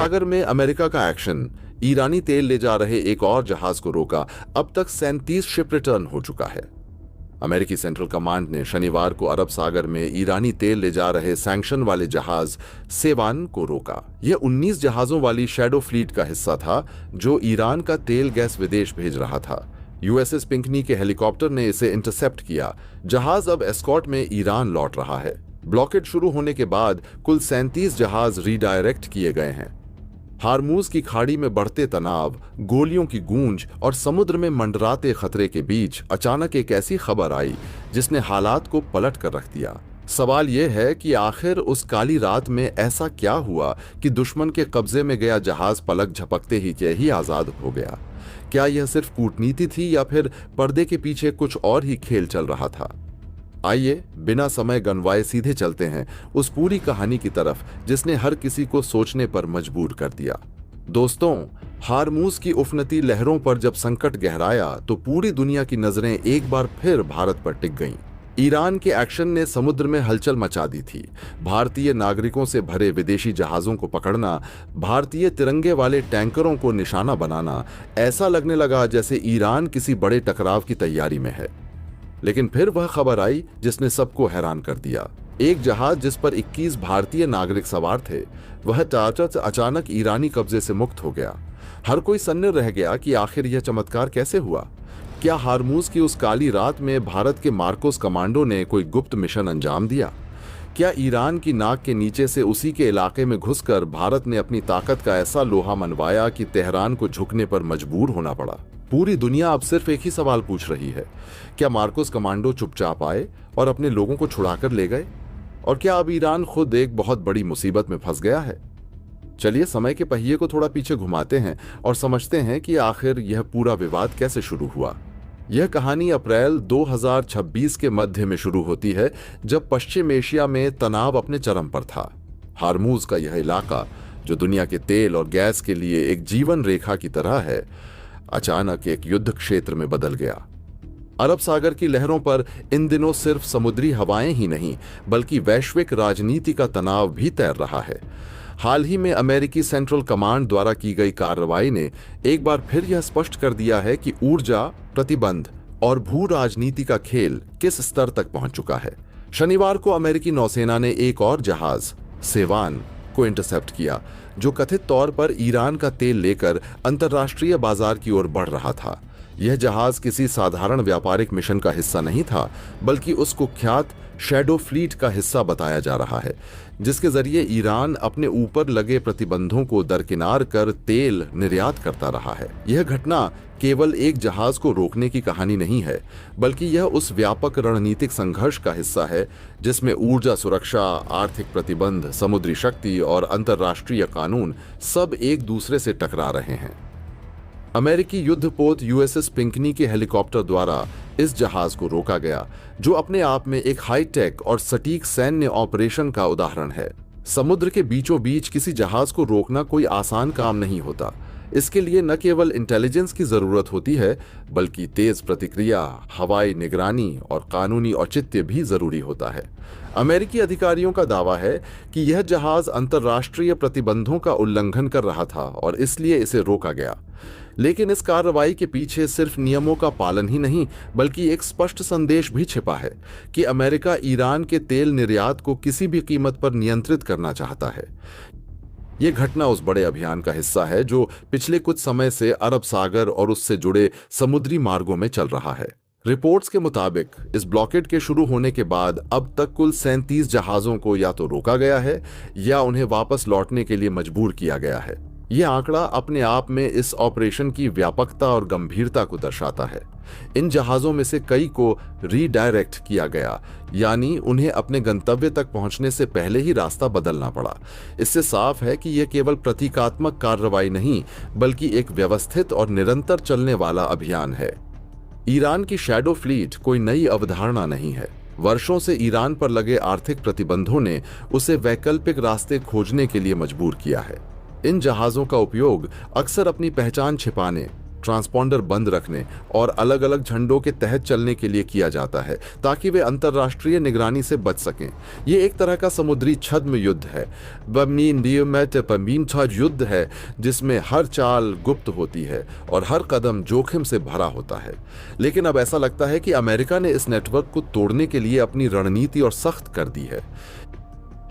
सागर में अमेरिका का एक्शन ईरानी तेल ले जा रहे एक और जहाज को रोका। अब तक 37 शिप रिटर्न हो चुका है। अमेरिकी सेंट्रल कमांड ने शनिवार को अरब सागर में ईरानी तेल ले जा रहे सैंक्शन वाले जहाज सेवान को रोका। यह 19 जहाजों वाली शैडो फ्लीट का हिस्सा था जो ईरान का तेल गैस विदेश भेज रहा था। यूएसएस पिंकनी के हेलीकॉप्टर ने इसे इंटरसेप्ट किया। जहाज अब एस्कॉर्ट में ईरान लौट रहा है। ब्लॉकेड शुरू होने के बाद कुल 37 जहाज रीडायरेक्ट किए गए हैं। हार्मूज की खाड़ी में बढ़ते तनाव, गोलियों की गूंज और समुद्र में मंडराते खतरे के बीच अचानक एक ऐसी खबर आई जिसने हालात को पलट कर रख दिया। सवाल यह है कि आखिर उस काली रात में ऐसा क्या हुआ कि दुश्मन के कब्जे में गया जहाज पलक झपकते ही आजाद हो गया। क्या यह सिर्फ कूटनीति थी या फिर पर्दे के पीछे कुछ और ही खेल चल रहा था? आइए बिना समय गंवाए सीधे चलते हैं उस पूरी कहानी की तरफ जिसने हर किसी को सोचने पर मजबूर कर दिया। दोस्तों, हार्मूज की उफनती लहरों पर जब संकट गहराया तो पूरी दुनिया की नजरें एक बार फिर भारत पर टिक गईं। ईरान के एक्शन ने समुद्र में हलचल मचा दी थी। भारतीय नागरिकों से भरे विदेशी जहाजों को पकड़ना, भारतीय तिरंगे वाले टैंकरों को निशाना बनाना, ऐसा लगने लगा जैसे ईरान किसी बड़े टकराव की तैयारी में है। लेकिन फिर वह खबर आई जिसने सबको हैरान कर दिया। एक जहाज जिस पर 21 भारतीय नागरिक सवार थे, वह अचानक ईरानी कब्जे से मुक्त हो गया। हर कोई सन्न रह गया कि आखिर यह चमत्कार कैसे हुआ। क्या हार्मूज की उस काली रात में भारत के मार्कोस कमांडो ने कोई गुप्त मिशन अंजाम दिया? क्या ईरान की नाक के नीचे से उसी के इलाके में घुसकर भारत ने अपनी ताकत का ऐसा लोहा मनवाया कि तेहरान को झुकने पर मजबूर होना पड़ा? पूरी दुनिया अब सिर्फ एक ही सवाल पूछ रही है, क्या मार्कोस कमांडो चुपचाप आए और अपने लोगों को छुड़ाकर ले गए? और क्या अब ईरान खुद एक बहुत बड़ी मुसीबत में फंस गया है? चलिए समय के पहिए को थोड़ा पीछे घुमाते हैं और समझते हैं कि आखिर यह पूरा विवाद कैसे शुरू हुआ। यह कहानी अप्रैल 2026 के मध्य में शुरू होती है, जब पश्चिम एशिया में तनाव अपने चरम पर था। हार्मूज का यह इलाका, जो दुनिया के तेल और गैस के लिए एक जीवन रेखा की तरह है, अचानक एक युद्ध क्षेत्र में बदल गया। अरब सागर की लहरों पर इन दिनों सिर्फ समुद्री हवाएं ही नहीं बल्कि वैश्विक राजनीति का तनाव भी तैर रहा है। हाल ही में अमेरिकी सेंट्रल कमांड द्वारा की गई कार्रवाई ने एक बार फिर यह स्पष्ट कर दिया है कि ऊर्जा, प्रतिबंध और भू राजनीति का खेल किस स्तर तक पहुंच चुका है। शनिवार को अमेरिकी नौसेना ने एक और जहाज सेवान को इंटरसेप्ट किया, जो कथित तौर पर ईरान का तेल लेकर अंतर्राष्ट्रीय बाजार की ओर बढ़ रहा था। यह जहाज किसी साधारण व्यापारिक मिशन का हिस्सा नहीं था, बल्कि उस कुख्यात शैडो फ्लीट का हिस्सा बताया जा रहा है, जिसके जरिए ईरान अपने ऊपर लगे प्रतिबंधों को दरकिनार कर तेल निर्यात करता रहा है। यह घटना केवल एक जहाज को रोकने की कहानी नहीं है, बल्कि यह उस व्यापक रणनीतिक संघर्ष का हिस्सा है जिसमें ऊर्जा सुरक्षा, आर्थिक प्रतिबंध, समुद्री शक्ति और अंतर्राष्ट्रीय कानून सब एक दूसरे से टकरा रहे हैं। अमेरिकी युद्धपोत यूएसएस पिंकनी के हेलीकॉप्टर द्वारा इस जहाज को रोका गया, जो अपने आप में एक हाईटेक और सटीक सैन्य ऑपरेशन का उदाहरण है। समुद्र के बीचों बीच किसी जहाज को रोकना कोई आसान काम नहीं होता। इसके लिए न केवल इंटेलिजेंस की जरूरत होती है, बल्कि तेज प्रतिक्रिया, हवाई निगरानी और कानूनी औचित्य भी जरूरी होता है। अमेरिकी अधिकारियों का दावा है कि यह जहाज अंतर्राष्ट्रीय प्रतिबंधों का उल्लंघन कर रहा था और इसलिए इसे रोका गया। लेकिन इस कार्रवाई के पीछे सिर्फ नियमों का पालन ही नहीं, बल्कि एक स्पष्ट संदेश भी छिपा है कि अमेरिका ईरान के तेल निर्यात को किसी भी कीमत पर नियंत्रित करना चाहता है। यह घटना उस बड़े अभियान का हिस्सा है जो पिछले कुछ समय से अरब सागर और उससे जुड़े समुद्री मार्गों में चल रहा है। रिपोर्ट्स के मुताबिक इस ब्लॉकेड के शुरू होने के बाद अब तक कुल 37 जहाजों को या तो रोका गया है या उन्हें वापस लौटने के लिए मजबूर किया गया है। यह आंकड़ा अपने आप में इस ऑपरेशन की व्यापकता और गंभीरता को दर्शाता है। इन जहाजों में से कई को रीडायरेक्ट किया गया, यानी उन्हें अपने गंतव्य तक पहुंचने से पहले ही रास्ता बदलना पड़ा। इससे साफ है कि यह केवल प्रतीकात्मक कार्रवाई नहीं, बल्कि एक व्यवस्थित और निरंतर चलने वाला अभियान है। ईरान की शैडो फ्लीट कोई नई अवधारणा नहीं है। वर्षों से ईरान पर लगे आर्थिक प्रतिबंधों ने उसे वैकल्पिक रास्ते खोजने के लिए मजबूर किया है। इन जहाजों का उपयोग अक्सर अपनी पहचान छिपाने, ट्रांसपॉन्डर बंद रखने और अलग अलग झंडों के तहत चलने के लिए किया जाता है ताकि वे अंतर्राष्ट्रीय निगरानी से बच सकें। ये एक तरह का समुद्री छद्म युद्ध है, युद्ध है जिसमें हर चाल गुप्त होती है और हर कदम जोखिम से भरा होता है। लेकिन अब ऐसा लगता है कि अमेरिका ने इस नेटवर्क को तोड़ने के लिए अपनी रणनीति और सख्त कर दी है।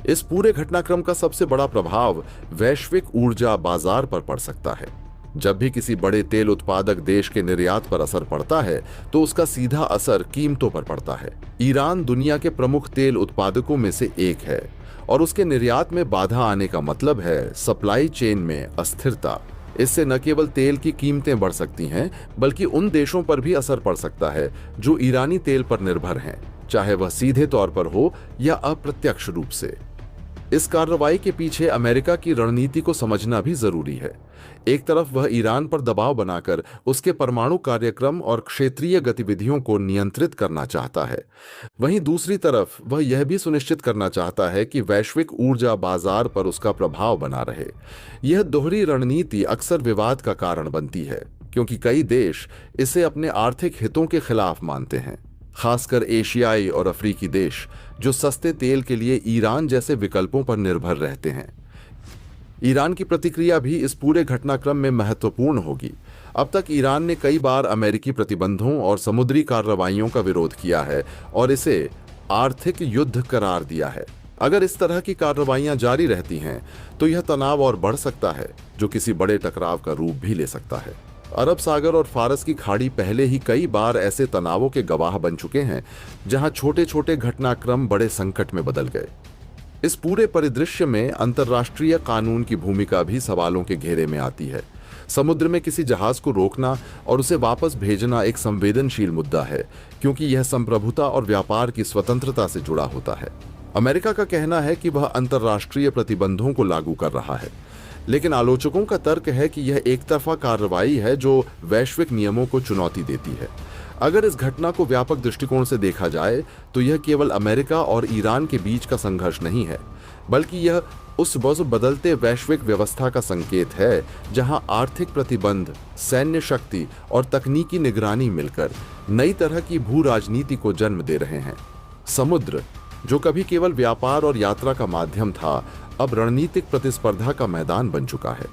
इस पूरे घटनाक्रम का सबसे बड़ा प्रभाव वैश्विक ऊर्जा बाजार पर पड़ सकता है। जब भी किसी बड़े तेल उत्पादक देश के निर्यात पर असर पड़ता है तो उसका सीधा असर कीमतों पर पड़ता है। ईरान दुनिया के प्रमुख तेल उत्पादकों में से एक है और उसके निर्यात में बाधा आने का मतलब है सप्लाई चेन में अस्थिरता। इससे न केवल तेल की कीमतें बढ़ सकती हैं बल्कि उन देशों पर भी असर पड़ सकता है जो ईरानी तेल पर निर्भर हैं, चाहे वह सीधे तौर पर हो या अप्रत्यक्ष रूप से। इस कार्रवाई के पीछे अमेरिका की रणनीति को समझना भी जरूरी है। एक तरफ वह ईरान पर दबाव बनाकर उसके परमाणु कार्यक्रम और क्षेत्रीय गतिविधियों को नियंत्रित करना चाहता है, वहीं दूसरी तरफ वह यह भी सुनिश्चित करना चाहता है कि वैश्विक ऊर्जा बाजार पर उसका प्रभाव बना रहे। यह दोहरी रणनीति अक्सर विवाद का कारण बनती है क्योंकि कई देश इसे अपने आर्थिक हितों के खिलाफ मानते हैं, खासकर एशियाई और अफ्रीकी देश जो सस्ते तेल के लिए ईरान जैसे विकल्पों पर निर्भर रहते हैं। ईरान की प्रतिक्रिया भी इस पूरे घटनाक्रम में महत्वपूर्ण होगी। अब तक ईरान ने कई बार अमेरिकी प्रतिबंधों और समुद्री कार्रवाइयों का विरोध किया है और इसे आर्थिक युद्ध करार दिया है। अगर इस तरह की कार्रवाइयां जारी रहती हैं तो यह तनाव और बढ़ सकता है, जो किसी बड़े टकराव का रूप भी ले सकता है। अरब सागर और फारस की खाड़ी पहले ही कई बार ऐसे तनावों के गवाह बन चुके हैं जहां छोटे छोटे घटनाक्रम बड़े संकट में बदल गए। इस पूरे परिदृश्य में अंतर्राष्ट्रीय कानून की भूमिका भी सवालों के घेरे में आती है। समुद्र में किसी जहाज को रोकना और उसे वापस भेजना एक संवेदनशील मुद्दा है क्योंकि यह संप्रभुता और व्यापार की स्वतंत्रता से जुड़ा होता है। अमेरिका का कहना है कि वह अंतर्राष्ट्रीय प्रतिबंधों को लागू कर रहा है, लेकिन आलोचकों का तर्क है कि यह एक तरफा कार्रवाई है जो वैश्विक नियमों को चुनौती देती है। अगर इस घटना को व्यापक दृष्टिकोण से देखा जाए तो यह केवल अमेरिका और ईरान के बीच का संघर्ष नहीं है, बल्कि यह उस बदलते वैश्विक व्यवस्था का संकेत है जहां आर्थिक प्रतिबंध, सैन्य शक्ति और तकनीकी निगरानी मिलकर नई तरह की भू राजनीति को जन्म दे रहे हैं। समुद्र, जो कभी केवल व्यापार और यात्रा का माध्यम था, अब रणनीतिक प्रतिस्पर्धा का मैदान बन चुका है।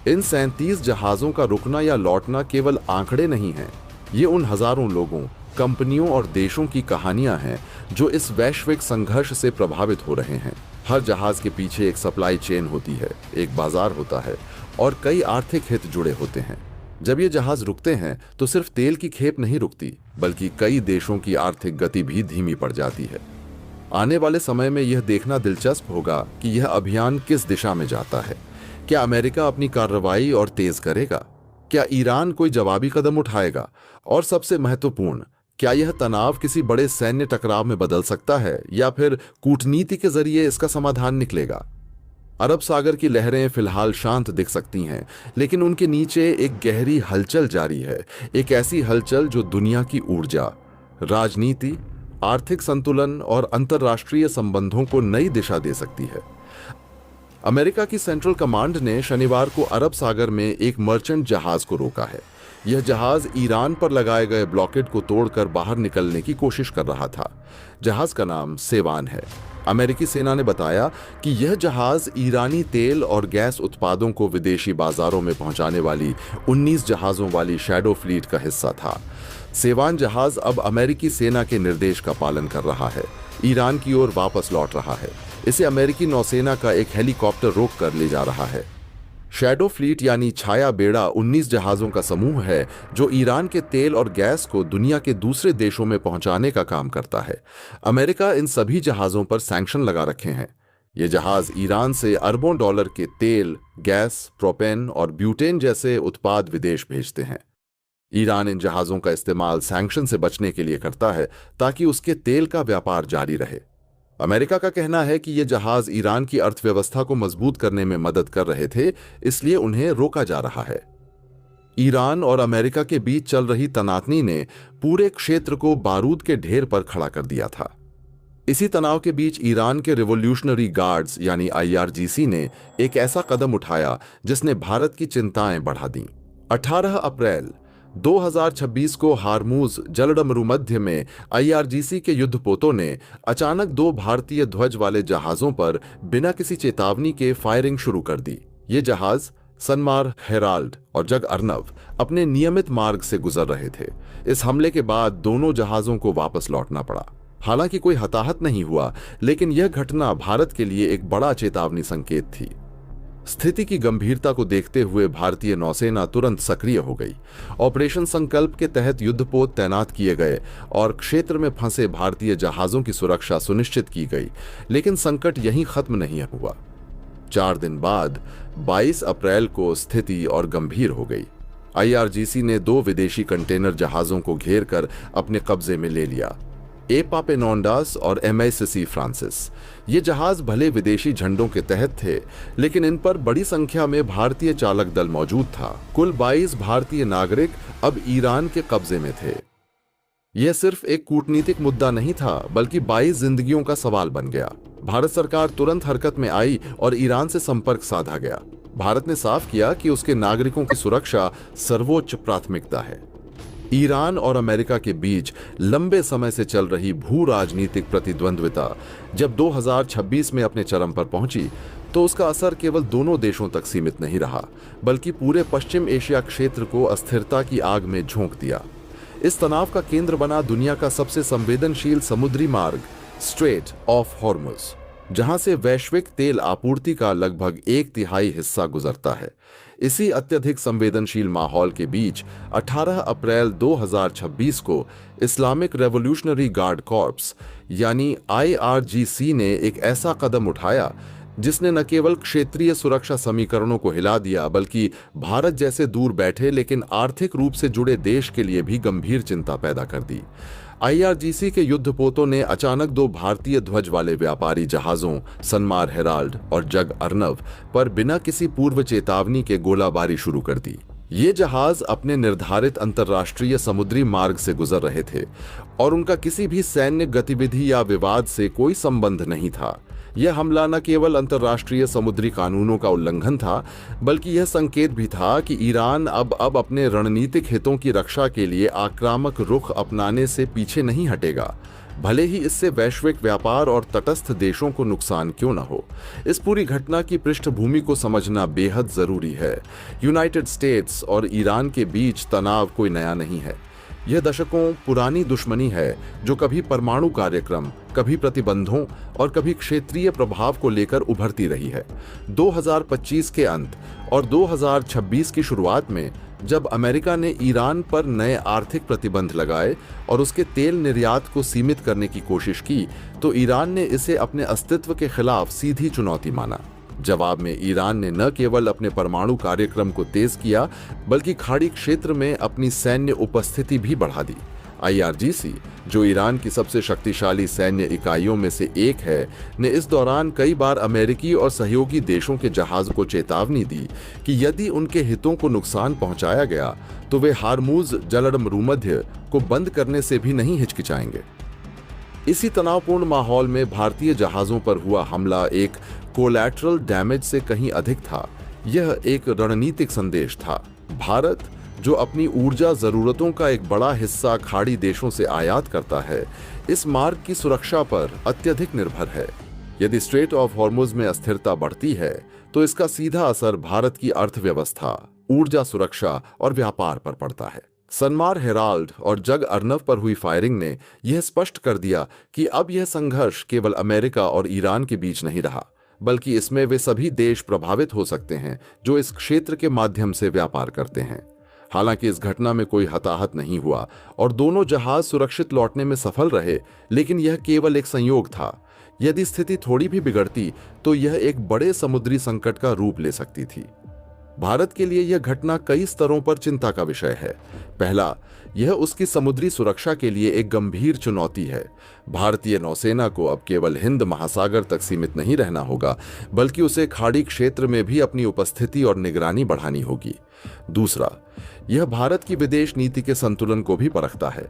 इन 37 जहाजों का रुकना या लौटना केवल आंकड़े नहीं हैं, ये उन हजारों लोगों, कंपनियों और देशों की कहानियां हैं जो इस वैश्विक संघर्ष से प्रभावित हो रहे हैं। हर जहाज के पीछे एक सप्लाई चेन होती है, एक बाजार होता है और कई आर्थिक हित जुड़े होते हैं। जब ये जहाज रुकते हैं तो सिर्फ तेल की खेप नहीं रुकती, बल्कि कई देशों की आर्थिक गति भी धीमी पड़ जाती है। आने वाले समय में यह देखना दिलचस्प होगा कि यह अभियान किस दिशा में जाता है। क्या अमेरिका अपनी कार्रवाई और तेज करेगा? क्या ईरान कोई जवाबी कदम उठाएगा? और सबसे महत्वपूर्ण, क्या यह तनाव किसी बड़े सैन्य टकराव में बदल सकता है या फिर कूटनीति के जरिए इसका समाधान निकलेगा? अरब सागर की लहरें फिलहाल शांत दिख सकती हैं, लेकिन उनके नीचे एक गहरी हलचल जारी है, एक ऐसी हलचल जो दुनिया की ऊर्जा, राजनीति, आर्थिक संतुलन और अंतर्राष्ट्रीय संबंधों को नई दिशा दे सकती है। अमेरिका की सेंट्रल कमांड ने शनिवार को अरब सागर में एक मर्चेंट जहाज को रोका है। यह जहाज ईरान पर लगाए गए ब्लॉकेड को तोड़कर बाहर निकलने की कोशिश कर रहा था। जहाज का नाम सेवान है। अमेरिकी सेना ने बताया कि यह जहाज ईरानी तेल और गैस उत्पादों को विदेशी बाजारों में पहुंचाने वाली 19 जहाजों वाली शैडो फ्लीट का हिस्सा था। सेवान जहाज अब अमेरिकी सेना के निर्देश का पालन कर रहा है, ईरान की ओर वापस लौट रहा है। इसे अमेरिकी नौसेना का एक हेलीकॉप्टर रोक कर ले जा रहा है। शैडो फ्लीट यानी छाया बेड़ा 19 जहाजों का समूह है जो ईरान के तेल और गैस को दुनिया के दूसरे देशों में पहुंचाने का काम करता है। अमेरिका इन सभी जहाजों पर सैंक्शन लगा रखे हैं। ये जहाज ईरान से अरबों डॉलर के तेल, गैस, प्रोपेन और ब्यूटेन जैसे उत्पाद विदेश भेजते हैं। ईरान इन जहाजों का इस्तेमाल सैंक्शन से बचने के लिए करता है ताकि उसके तेल का व्यापार जारी रहे। अमेरिका का कहना है कि ये जहाज ईरान की अर्थव्यवस्था को मजबूत करने में मदद कर रहे थे, इसलिए उन्हें रोका जा रहा है। ईरान और अमेरिका के बीच चल रही तनातनी ने पूरे क्षेत्र को बारूद के ढेर पर खड़ा कर दिया था। इसी तनाव के बीच ईरान के रिवोल्यूशनरी गार्ड्स यानी IRGC ने एक ऐसा कदम उठाया जिसने भारत की चिंताएं बढ़ा दी। 18 अप्रैल 2026 को हारमूज जलडमरूमध्य में आईआरजीसी के युद्धपोतों ने अचानक 2 भारतीय ध्वज वाले जहाजों पर बिना किसी चेतावनी के फायरिंग शुरू कर दी। ये जहाज सनमार हेराल्ड और जग अर्नव अपने नियमित मार्ग से गुजर रहे थे। इस हमले के बाद दोनों जहाजों को वापस लौटना पड़ा। हालांकि कोई हताहत नहीं हुआ, लेकिन यह घटना भारत के लिए एक बड़ा चेतावनी संकेत थी। स्थिति की गंभीरता को देखते हुए भारतीय नौसेना तुरंत सक्रिय हो गई। ऑपरेशन संकल्प के तहत युद्धपोत तैनात किए गए और क्षेत्र में फंसे भारतीय जहाजों की सुरक्षा सुनिश्चित की गई। लेकिन संकट यहीं खत्म नहीं हुआ। 4 दिन बाद 22 अप्रैल को स्थिति और गंभीर हो गई। आईआरजीसी ने 2 विदेशी कंटेनर जहाजों को घेर कर अपने कब्जे में ले लिया, एपापेनोंडास और एमएससी फ्रांसिस। ये जहाज भले विदेशी झंडों के तहत थे, लेकिन इन पर बड़ी संख्या में भारतीय चालक दल मौजूद था। कुल 22 भारतीय नागरिक अब ईरान के कब्जे में थे। यह सिर्फ एक कूटनीतिक मुद्दा नहीं था, बल्कि 22 जिंदगियों का सवाल बन गया। भारत सरकार तुरंत हरकत में आई और ईरान से संपर्क साधा गया। भारत ने साफ किया कि उसके नागरिकों की सुरक्षा सर्वोच्च प्राथमिकता है। ईरान और अमेरिका के बीच लंबे समय से चल रही भू राजनीतिक प्रतिद्वंद्विता जब 2026 में अपने चरम पर पहुंची, तो उसका असर केवल दोनों देशों तक सीमित नहीं रहा, बल्कि पूरे पश्चिम एशिया क्षेत्र को अस्थिरता की आग में झोंक दिया। इस तनाव का केंद्र बना दुनिया का सबसे संवेदनशील समुद्री मार्ग स्ट्रेट ऑफ हॉर्मुज, जहां से वैश्विक तेल आपूर्ति का लगभग 1/3 हिस्सा गुजरता है। इसी अत्यधिक संवेदनशील माहौल के बीच 18 अप्रैल 2026 को इस्लामिक रेवोल्यूशनरी गार्ड कॉर्प्स यानी आईआरजीसी ने एक ऐसा कदम उठाया जिसने न केवल क्षेत्रीय सुरक्षा समीकरणों को हिला दिया, बल्कि भारत जैसे दूर बैठे लेकिन आर्थिक रूप से जुड़े देश के लिए भी गंभीर चिंता पैदा कर दी। आईआरजीसी के युद्धपोतों ने अचानक 2 भारतीय ध्वज वाले व्यापारी जहाजों सनमार हेराल्ड और जग अर्नव पर बिना किसी पूर्व चेतावनी के गोलाबारी शुरू कर दी। ये जहाज अपने निर्धारित अंतर्राष्ट्रीय समुद्री मार्ग से गुजर रहे थे और उनका किसी भी सैन्य गतिविधि या विवाद से कोई संबंध नहीं था। यह हमला न केवल अंतर्राष्ट्रीय समुद्री कानूनों का उल्लंघन था, बल्कि यह संकेत भी था कि ईरान अब अपने रणनीतिक हितों की रक्षा के लिए आक्रामक रुख अपनाने से पीछे नहीं हटेगा, भले ही इससे वैश्विक व्यापार और तटस्थ देशों को नुकसान क्यों न हो। इस पूरी घटना की पृष्ठभूमि को समझना बेहद जरूरी है। यूनाइटेड स्टेट्स और ईरान के बीच तनाव कोई नया नहीं है। यह दशकों पुरानी दुश्मनी है जो कभी परमाणु कार्यक्रम, कभी प्रतिबंधों और कभी क्षेत्रीय प्रभाव को लेकर उभरती रही है। 2025 के अंत और 2026 की शुरुआत में जब अमेरिका ने ईरान पर नए आर्थिक प्रतिबंध लगाए और उसके तेल निर्यात को सीमित करने की कोशिश की, तो ईरान ने इसे अपने अस्तित्व के खिलाफ सीधी चुनौती माना। जवाब में ईरान ने न केवल अपने परमाणु कार्यक्रम को तेज किया, बल्कि खाड़ी क्षेत्र में अपनी सैन्य उपस्थिति भी बढ़ा दी। आईआरजीसी, जो ईरान की सबसे शक्तिशाली सैन्य इकाइयों में से एक है, ने इस दौरान कई बार अमेरिकी और सहयोगी देशों के जहाज को चेतावनी दी कि यदि उनके हितों को नुकसान पहुंचाया गया तो वे हारमूज जलडमरूमध्य को बंद करने से भी नहीं हिचकिचाएंगे। इसी तनावपूर्ण माहौल में भारतीय जहाजों पर हुआ हमला एक कोलैटरल डैमेज से कहीं अधिक था। यह एक रणनीतिक संदेश था। भारत, जो अपनी ऊर्जा जरूरतों का एक बड़ा हिस्सा खाड़ी देशों से आयात करता है, इस मार्ग की सुरक्षा पर अत्यधिक निर्भर है। यदि स्ट्रेट ऑफ हॉर्मुज में अस्थिरता बढ़ती है, तो इसका सीधा असर भारत की अर्थव्यवस्था, ऊर्जा सुरक्षा और व्यापार पर पड़ता है। सनमार हेराल्ड और जग अर्नव पर हुई फायरिंग ने यह स्पष्ट कर दिया कि अब यह संघर्ष केवल अमेरिका और ईरान के बीच नहीं रहा, बल्कि इसमें वे सभी देश प्रभावित हो सकते हैं जो इस क्षेत्र के माध्यम से व्यापार करते हैं। हालांकि इस घटना में कोई हताहत नहीं हुआ और दोनों जहाज सुरक्षित लौटने में सफल रहे, लेकिन यह केवल एक संयोग था। यदि स्थिति थोड़ी भी बिगड़ती तो यह एक बड़े समुद्री संकट का रूप ले सकती थी। भारत के लिए यह घटना कई स्तरों पर चिंता का विषय है। पहला, यह उसकी समुद्री सुरक्षा के लिए एक गंभीर चुनौती है। भारतीय नौसेना को अब केवल हिंद महासागर तक सीमित नहीं रहना होगा, बल्कि उसे खाड़ी क्षेत्र में भी अपनी उपस्थिति और निगरानी बढ़ानी होगी। दूसरा, यह भारत की विदेश नीति के संतुलन को भी परखता है।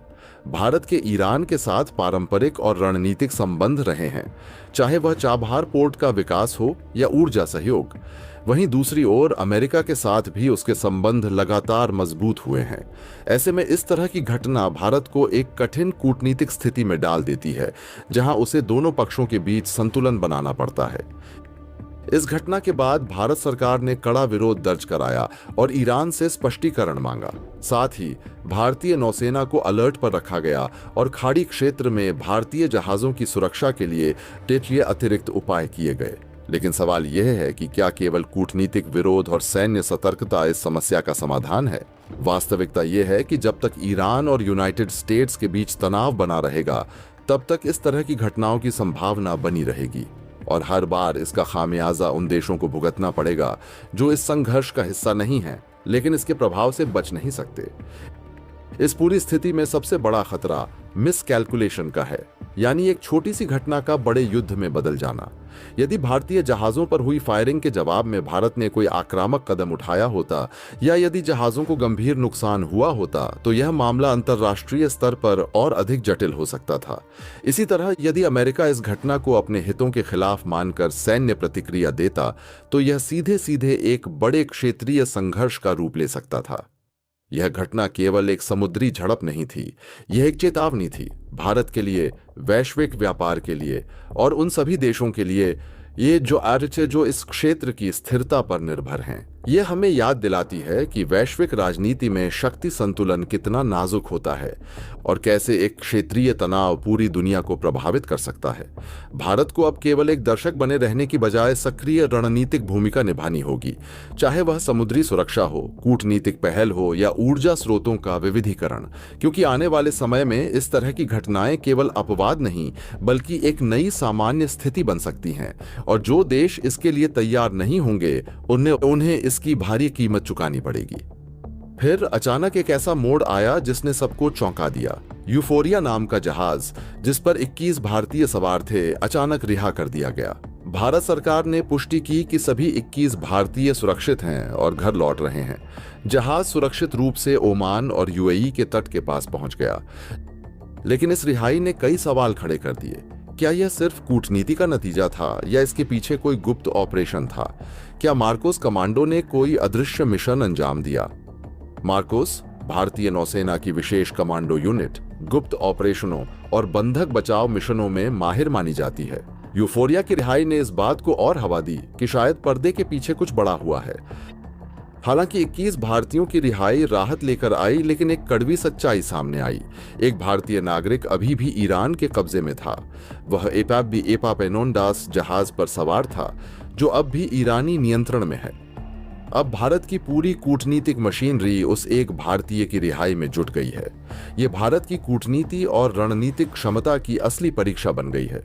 भारत के ईरान के साथ पारंपरिक और रणनीतिक संबंध रहे हैं, चाहे वह चाबहार पोर्ट का विकास हो या ऊर्जा सहयोग। वहीं दूसरी ओर अमेरिका के साथ भी उसके संबंध लगातार मजबूत हुए हैं। ऐसे में इस तरह की घटना भारत को एक कठिन कूटनीतिक स्थिति में डाल देती है, जहां उसे दोनों पक्षों के बीच संतुलन बनाना पड़ता है। इस घटना के बाद भारत सरकार ने कड़ा विरोध दर्ज कराया और ईरान से स्पष्टीकरण मांगा। साथ ही भारतीय नौसेना को अलर्ट पर रखा गया और खाड़ी क्षेत्र में भारतीय जहाजों की सुरक्षा के लिए अतिरिक्त उपाय किए गए। लेकिन सवाल यह है कि क्या केवल कूटनीतिक विरोध और सैन्य सतर्कता इस समस्या का समाधान है? वास्तविकता यह है कि जब तक ईरान और यूनाइटेड स्टेट्स के बीच तनाव बना रहेगा, तब तक इस तरह की घटनाओं की संभावना बनी रहेगी और हर बार इसका खामियाजा उन देशों को भुगतना पड़ेगा जो इस संघर्ष का हिस्सा नहीं है, लेकिन इसके प्रभाव से बच नहीं सकते। इस पूरी स्थिति में सबसे बड़ा खतरा मिसकैलकुलेशन का है, यानी एक छोटी सी घटना का बड़े युद्ध में बदल जाना। यदि भारतीय जहाजों पर हुई फायरिंग के जवाब में भारत ने कोई आक्रामक कदम उठाया होता या यदि जहाजों को गंभीर नुकसान हुआ होता, तो यह मामला अंतर्राष्ट्रीय स्तर पर और अधिक जटिल हो सकता था। इसी तरह यदि अमेरिका इस घटना को अपने हितों के खिलाफ मानकर सैन्य प्रतिक्रिया देता, तो यह सीधे सीधे एक बड़े क्षेत्रीय संघर्ष का रूप ले सकता था। यह घटना केवल एक समुद्री झड़प नहीं थी, यह एक चेतावनी थी भारत के लिए, वैश्विक व्यापार के लिए और उन सभी देशों के लिए जो इस क्षेत्र की स्थिरता पर निर्भर हैं। यह हमें याद दिलाती है कि वैश्विक राजनीति में शक्ति संतुलन कितना नाजुक होता है और कैसे एक क्षेत्रीय तनाव पूरी दुनिया को प्रभावित कर सकता है। भारत को अब केवल एक दर्शक बने रहने की बजाय सक्रिय रणनीतिक भूमिका निभानी होगी, चाहे वह समुद्री सुरक्षा हो, कूटनीतिक पहल हो या ऊर्जा स्रोतों का विविधीकरण, क्योंकि आने वाले समय में इस तरह की घटनाएं केवल अपवाद नहीं बल्कि एक नई सामान्य स्थिति बन सकती हैं और जो देश इसके लिए तैयार नहीं होंगे उन्हें इसकी भारी कीमत चुकानी पड़ेगी। फिर अचानक एक ऐसा मोड़ आया जिसने सबको चौंका दिया। यूफोरिया नाम का जहाज, जिस पर 21 भारतीय सवार थे, अचानक रिहा कर दिया गया। भारत सरकार ने पुष्टि की कि सभी 21 भारतीय सुरक्षित हैं और घर लौट रहे हैं। जहाज सुरक्षित रूप से ओमान और यूएई के तट के पास पहुंच गया। लेकिन इस रिहाई ने कई सवाल खड़े कर दिए। क्या यह सिर्फ कूटनीति का नतीजा था या इसके पीछे कोई गुप्त ऑपरेशन था? क्या मार्कोस कमांडो ने कोई अदृश्य मिशन अंजाम दिया? मार्कोस भारतीय नौसेना की विशेष कमांडो यूनिट, गुप्त ऑपरेशनों और बंधक बचाव मिशनों में माहिर मानी जाती है। यूफोरिया की रिहाई ने इस बात को और हवा दी कि शायद पर्दे के पीछे कुछ बड़ा हुआ है। हालांकि 21 भारतीयों की रिहाई राहत लेकर आई, लेकिन एक कड़वी सच्चाई सामने आई। एक भारतीय नागरिक अभी भी ईरान के कब्जे में था। वह एपापेनोंडास जहाज पर सवार था, जो अब भी ईरानी नियंत्रण में है। अब भारत की पूरी कूटनीतिक मशीनरी उस एक भारतीय की रिहाई में जुट गई है। यह भारत की कूटनीति और रणनीतिक क्षमता की असली परीक्षा बन गई है।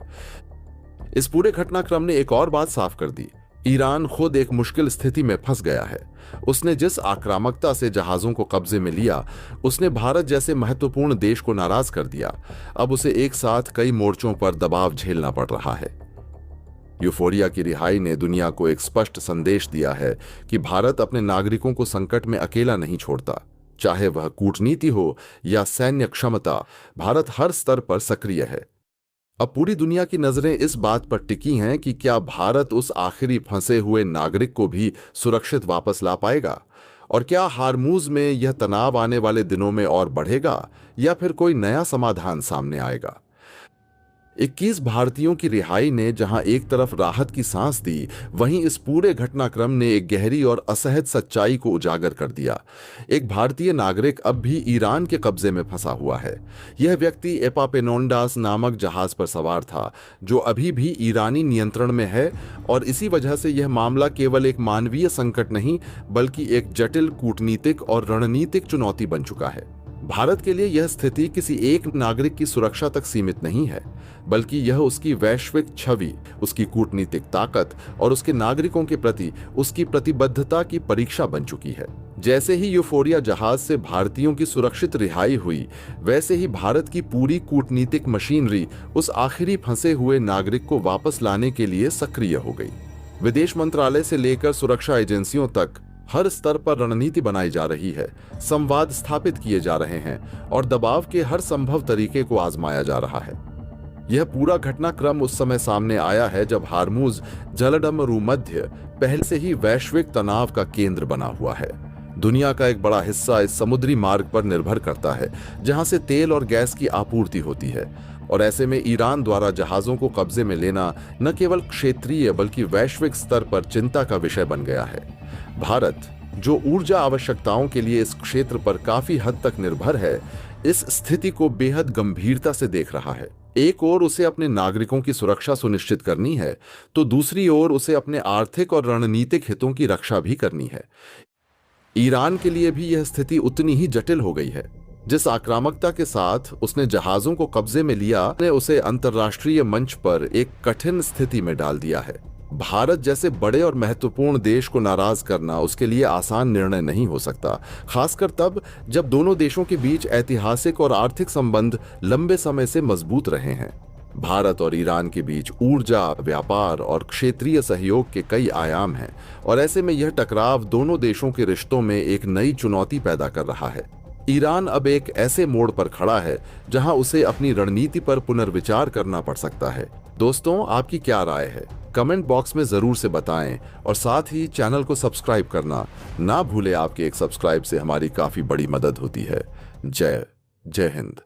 इस पूरे घटनाक्रम ने एक और बात साफ कर दी। ईरान खुद एक मुश्किल स्थिति में फंस गया है। उसने जिस आक्रामकता से जहाजों को कब्जे में लिया, उसने भारत जैसे महत्वपूर्ण देश को नाराज कर दिया। अब उसे एक साथ कई मोर्चों पर दबाव झेलना पड़ रहा है। यूफोरिया की रिहाई ने दुनिया को एक स्पष्ट संदेश दिया है कि भारत अपने नागरिकों को संकट में अकेला नहीं छोड़ता। चाहे वह कूटनीति हो या सैन्य क्षमता, भारत हर स्तर पर सक्रिय है। अब पूरी दुनिया की नजरें इस बात पर टिकी हैं कि क्या भारत उस आखिरी फंसे हुए नागरिक को भी सुरक्षित वापस ला पाएगा, और क्या हार्मूज में यह तनाव आने वाले दिनों में और बढ़ेगा या फिर कोई नया समाधान सामने आएगा। 21 भारतीयों की रिहाई ने जहां एक तरफ राहत की सांस दी, वहीं इस पूरे घटनाक्रम ने एक गहरी और असहज सच्चाई को उजागर कर दिया। एक भारतीय नागरिक अब भी ईरान के कब्जे में फंसा हुआ है। यह व्यक्ति एपापेनोंडास नामक जहाज पर सवार था, जो अभी भी ईरानी नियंत्रण में है, और इसी वजह से यह मामला केवल एक मानवीय संकट नहीं बल्कि एक जटिल कूटनीतिक और रणनीतिक चुनौती बन चुका है। भारत के लिए यह स्थिति किसी एक नागरिक की सुरक्षा तक सीमित नहीं है, बल्कि यह उसकी वैश्विक छवि, उसकी कूटनीतिक ताकत और उसके नागरिकों के प्रति उसकी प्रतिबद्धता की परीक्षा बन चुकी है। जैसे ही यूफोरिया जहाज से भारतीयों की सुरक्षित रिहाई हुई, वैसे ही भारत की पूरी कूटनीतिक मशीनरी उस आखिरी फंसे हुए नागरिक को वापस लाने के लिए सक्रिय हो गई। विदेश मंत्रालय से लेकर सुरक्षा एजेंसियों तक हर स्तर पर रणनीति बनाई जा रही है, संवाद स्थापित किए जा रहे हैं और दबाव के हर संभव तरीके को आजमाया जा रहा है। यह पूरा घटनाक्रम उस समय सामने आया है जब हार्मुज जलडमरूमध्य पहले से ही वैश्विक तनाव का केंद्र बना हुआ है। दुनिया का एक बड़ा हिस्सा इस समुद्री मार्ग पर निर्भर करता है जहां से तेल और गैस की आपूर्ति होती है, और ऐसे में ईरान द्वारा जहाजों को कब्जे में लेना न केवल क्षेत्रीय बल्कि वैश्विक स्तर पर चिंता का विषय बन गया है। भारत, जो ऊर्जा आवश्यकताओं के लिए इस क्षेत्र पर काफी हद तक निर्भर है, इस स्थिति को बेहद गंभीरता से देख रहा है। एक ओर उसे अपने नागरिकों की सुरक्षा सुनिश्चित करनी है, तो दूसरी ओर उसे अपने आर्थिक और रणनीतिक हितों की रक्षा भी करनी है। ईरान के लिए भी यह स्थिति उतनी ही जटिल हो गई है। जिस आक्रामकता के साथ उसने जहाजों को कब्जे में लिया ने उसे अंतर्राष्ट्रीय मंच पर एक कठिन स्थिति में डाल दिया है। भारत जैसे बड़े और महत्वपूर्ण देश को नाराज करना उसके लिए आसान निर्णय नहीं हो सकता, खासकर तब जब दोनों देशों के बीच ऐतिहासिक और आर्थिक संबंध लंबे समय से मजबूत रहे हैं। भारत और ईरान के बीच ऊर्जा, व्यापार और क्षेत्रीय सहयोग के कई आयाम हैं, और ऐसे में यह टकराव दोनों देशों के रिश्तों में एक नई चुनौती पैदा कर रहा है। ईरान अब एक ऐसे मोड़ पर खड़ा है जहां उसे अपनी रणनीति पर पुनर्विचार करना पड़ सकता है। दोस्तों, आपकी क्या राय है? कमेंट बॉक्स में जरूर से बताएं, और साथ ही चैनल को सब्सक्राइब करना ना भूलें। आपके एक सब्सक्राइब से हमारी काफी बड़ी मदद होती है। जय हिंद।